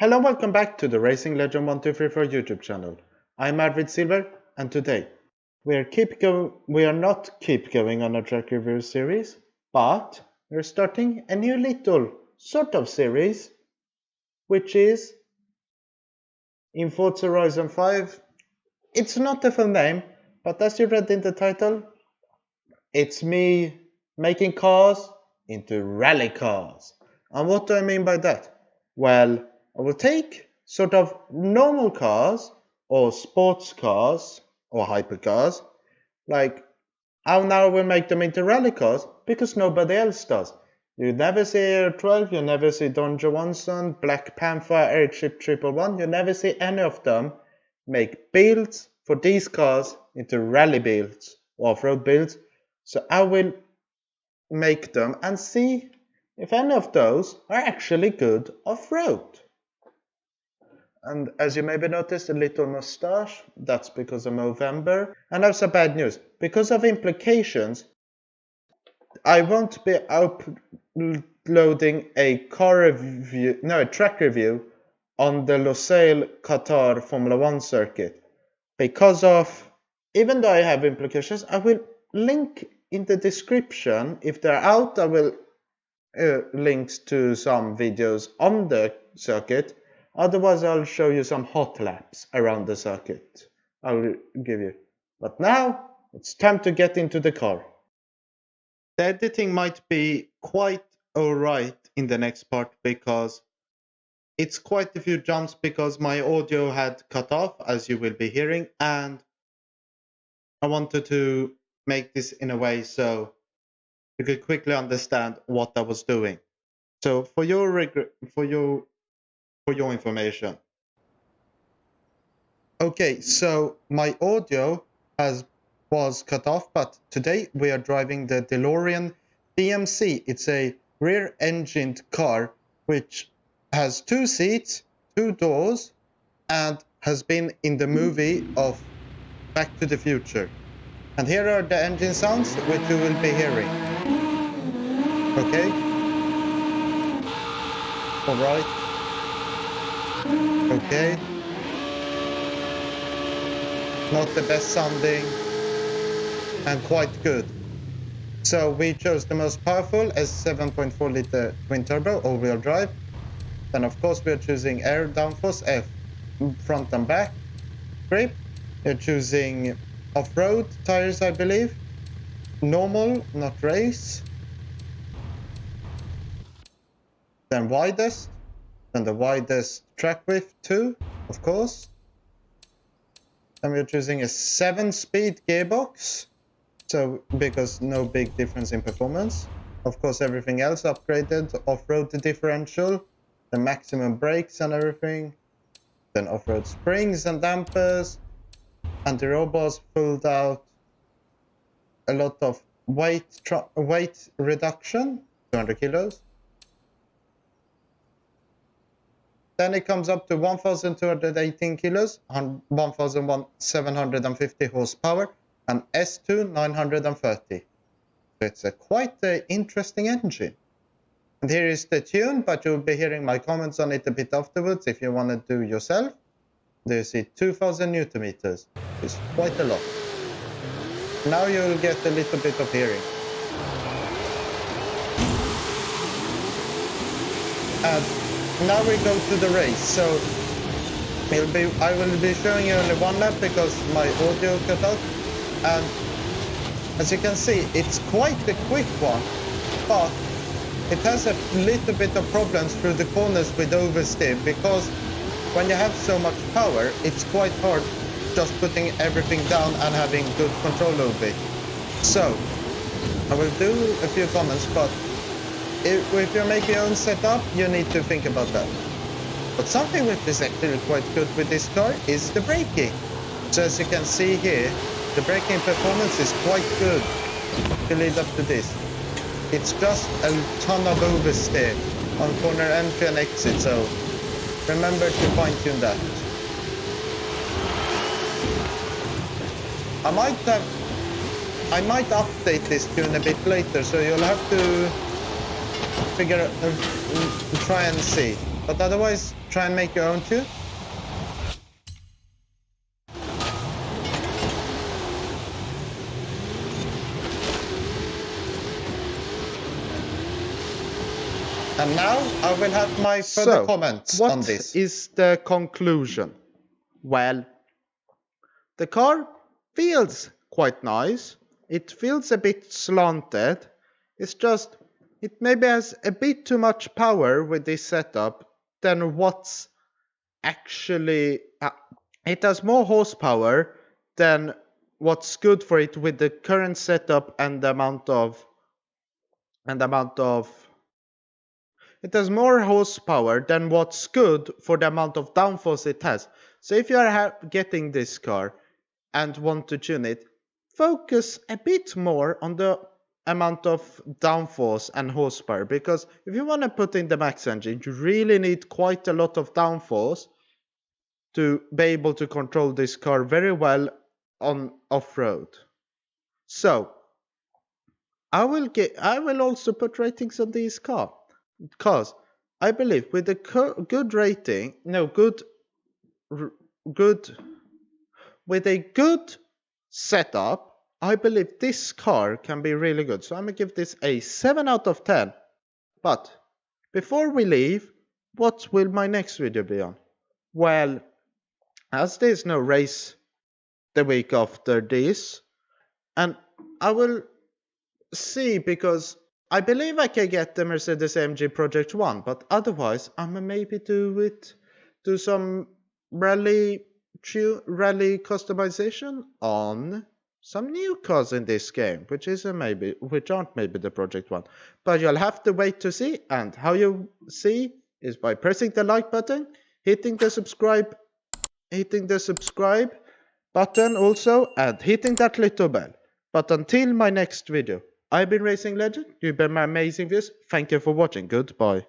Hello, welcome back to the Racing Legend 1234 YouTube channel. I'm Arvid Silver, and today we are not keep going on a track review series, but we're starting a new little sort of series, which is in Forza Horizon 5. It's not the full name, but as you read in the title, it's me making cars into rally cars. And what do I mean by that? Well, I will take sort of normal cars or sports cars or hypercars, like how now we'll make them into rally cars because nobody else does. You never see Air 12, you never see Don Johansson, Black Panther, Airship 111, you never see any of them make builds for these cars into rally builds or off-road builds. So I will make them and see if any of those are actually good off-road. And as you maybe noticed, a little mustache, that's because of November. And I have some bad news. Because of implications, I won't be uploading a track review on the Losail Qatar Formula 1 circuit. Because of, even though I have implications, I will link in the description, if they're out, I will links to some videos on the circuit. Otherwise, I'll show you some hot laps around the circuit. I'll give you. But now, it's time to get into the car. The editing might be quite alright in the next part because it's quite a few jumps because my audio had cut off, as you will be hearing, and I wanted to make this in a way so you could quickly understand what I was doing. So for your information. Okay, so my audio was cut off, but today we are driving the Delorean DMC. It's a rear-engined car which has 2 seats, 2 doors, and has been in the movie of Back to the Future. And here are the engine sounds which you will be hearing. Okay? Alright. Okay. Not the best sounding and quite good. So we chose the most powerful as 7.4 liter twin turbo all-wheel drive. Then of course we are choosing air downforce, front and back grip. We're choosing off-road tires, I believe. Normal, not race. Then widest. Then the widest track width too, of course. And we're choosing a 7-speed gearbox, so because no big difference in performance. Of course, everything else upgraded, off-road differential, the maximum brakes and everything, then off-road springs and dampers, anti-roll bars pulled out, a lot of weight reduction, 200 kilos. Then it comes up to 1,218 kilos, 1,750 horsepower, and S2 930. So it's a quite interesting engine. And here is the tune, but you'll be hearing my comments on it a bit afterwards if you want to do yourself. There you see 2,000 Newton meters. It's quite a lot. Now you'll get a little bit of hearing. And now we go to the race, so I will be showing you only one lap because my audio cut out, and as you can see it's quite a quick one, but it has a little bit of problems through the corners with oversteer because when you have so much power it's quite hard just putting everything down and having good control over it. So I will do a few comments, but if you're making your own setup, you need to think about that. But something which is actually quite good with this car is the braking. So as you can see here, the braking performance is quite good to lead up to this. It's just a ton of oversteer on corner entry and exit, so remember to fine-tune that. I might update this tune a bit later, so you'll have to try and see. But otherwise, try and make your own too. And now I will have my further comments on this. What is the conclusion? Well, the car feels quite nice. It feels a bit slanted. It's just, it maybe has a bit too much power with this setup than what's actually... it has more horsepower than what's good for it with the current setup and the amount of... It has more horsepower than what's good for the amount of downforce it has. So if you are getting this car and want to tune it, focus a bit more on the amount of downforce and horsepower. Because if you want to put in the max engine, you really need quite a lot of downforce to be able to control this car very well on off-road. So I will also put ratings on this car. Because I believe with a good rating, with a good setup, I believe this car can be really good. So I'm going to give this a 7 out of 10. But before we leave, what will my next video be on? Well, as there's no race the week after this, and I will see, because I believe I can get the Mercedes AMG Project 1, but otherwise I'm maybe do some rally customization on some new cars in this game, which aren't maybe the Project 1. But you'll have to wait to see, and how you see is by pressing the like button, hitting the subscribe button also, and hitting that little bell. But until my next video, I've been Racing Legend, you've been my amazing views, thank you for watching, goodbye.